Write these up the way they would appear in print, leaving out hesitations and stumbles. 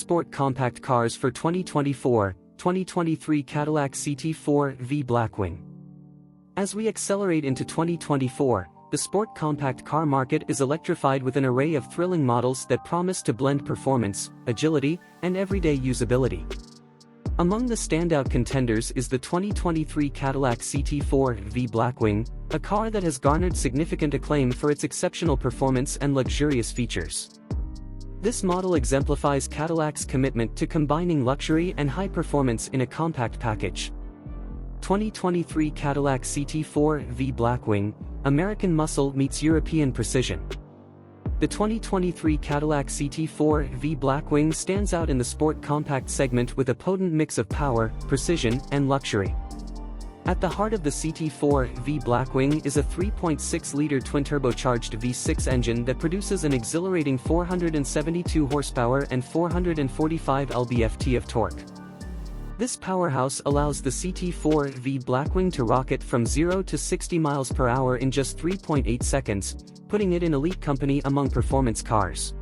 sport compact cars for 2024-2023 Cadillac CT4-V Blackwing. As we accelerate into 2024, the sport compact car market is electrified with an array of thrilling models that promise to blend performance, agility, and everyday usability. Among the standout contenders is the 2023 Cadillac CT4-V Blackwing, a car that has garnered significant acclaim for its exceptional performance and luxurious features. This model exemplifies Cadillac's commitment to combining luxury and high performance in a compact package. 2023 Cadillac CT4-V Blackwing, American muscle meets European precision. The 2023 Cadillac CT4-V Blackwing stands out in the sport compact segment with a potent mix of power, precision, and luxury. At the heart of the CT4-V Blackwing is a 3.6-liter twin-turbocharged V6 engine that produces an exhilarating 472 horsepower and 445 lb-ft of torque. This powerhouse allows the CT4-V Blackwing to rocket from 0 to 60 miles per hour in just 3.8 seconds, putting it in elite company among performance cars.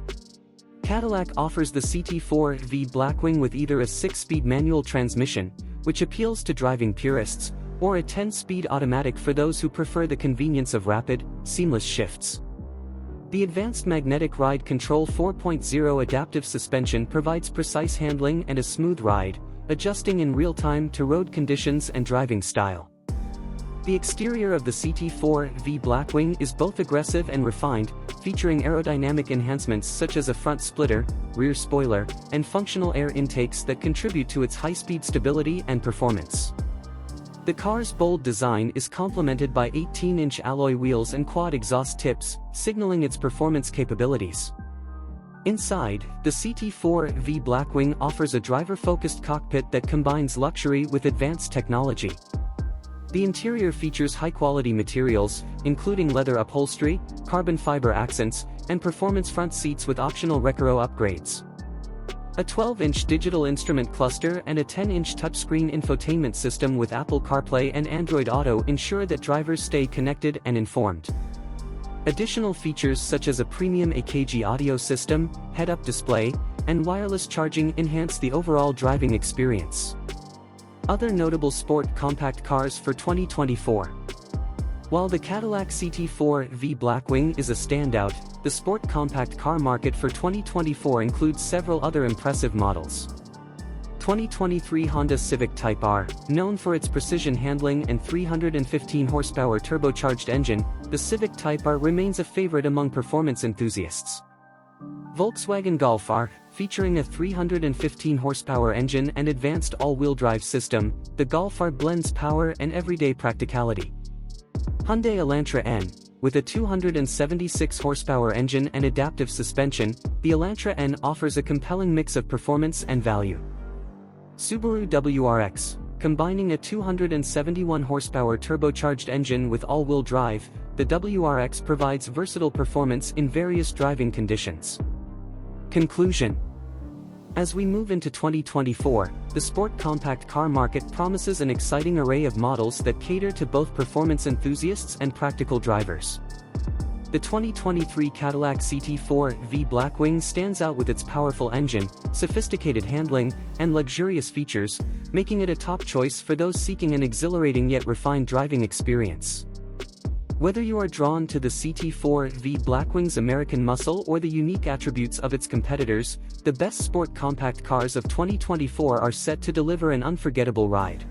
Cadillac offers the CT4-V Blackwing with either a 6-speed manual transmission, which appeals to driving purists, or a 10-speed automatic for those who prefer the convenience of rapid, seamless shifts. The advanced magnetic ride control 4.0 adaptive suspension provides precise handling and a smooth ride, adjusting in real time to road conditions and driving style. The exterior of the CT4-V Blackwing is both aggressive and refined, featuring aerodynamic enhancements such as a front splitter, rear spoiler, and functional air intakes that contribute to its high-speed stability and performance. The car's bold design is complemented by 18-inch alloy wheels and quad exhaust tips, signaling its performance capabilities. Inside, the CT4-V Blackwing offers a driver-focused cockpit that combines luxury with advanced technology. The interior features high-quality materials, including leather upholstery, carbon fiber accents, and performance front seats with optional Recaro upgrades. A 12-inch digital instrument cluster and a 10-inch touchscreen infotainment system with Apple CarPlay and Android Auto ensure that drivers stay connected and informed. Additional features such as a premium AKG audio system, head-up display, and wireless charging enhance the overall driving experience. Other notable sport compact cars for 2024. While the Cadillac CT4-V Blackwing is a standout, the sport compact car market for 2024 includes several other impressive models. 2023 Honda Civic Type R, known for its precision handling and 315 horsepower turbocharged engine, the Civic Type R remains a favorite among performance enthusiasts. Volkswagen Golf R, featuring a 315 horsepower engine and advanced all-wheel drive system, the Golf R blends power and everyday practicality. Hyundai Elantra N, with a 276 horsepower engine and adaptive suspension, the Elantra N offers a compelling mix of performance and value. Subaru WRX, combining a 271 horsepower turbocharged engine with all-wheel drive, the WRX provides versatile performance in various driving conditions. Conclusion. As we move into 2024, the sport compact car market promises an exciting array of models that cater to both performance enthusiasts and practical drivers. The 2023 Cadillac CT4-V Blackwing stands out with its powerful engine, sophisticated handling, and luxurious features, making it a top choice for those seeking an exhilarating yet refined driving experience. Whether you are drawn to the CT4-V Blackwing's American muscle or the unique attributes of its competitors, the best sport compact cars of 2024 are set to deliver an unforgettable ride.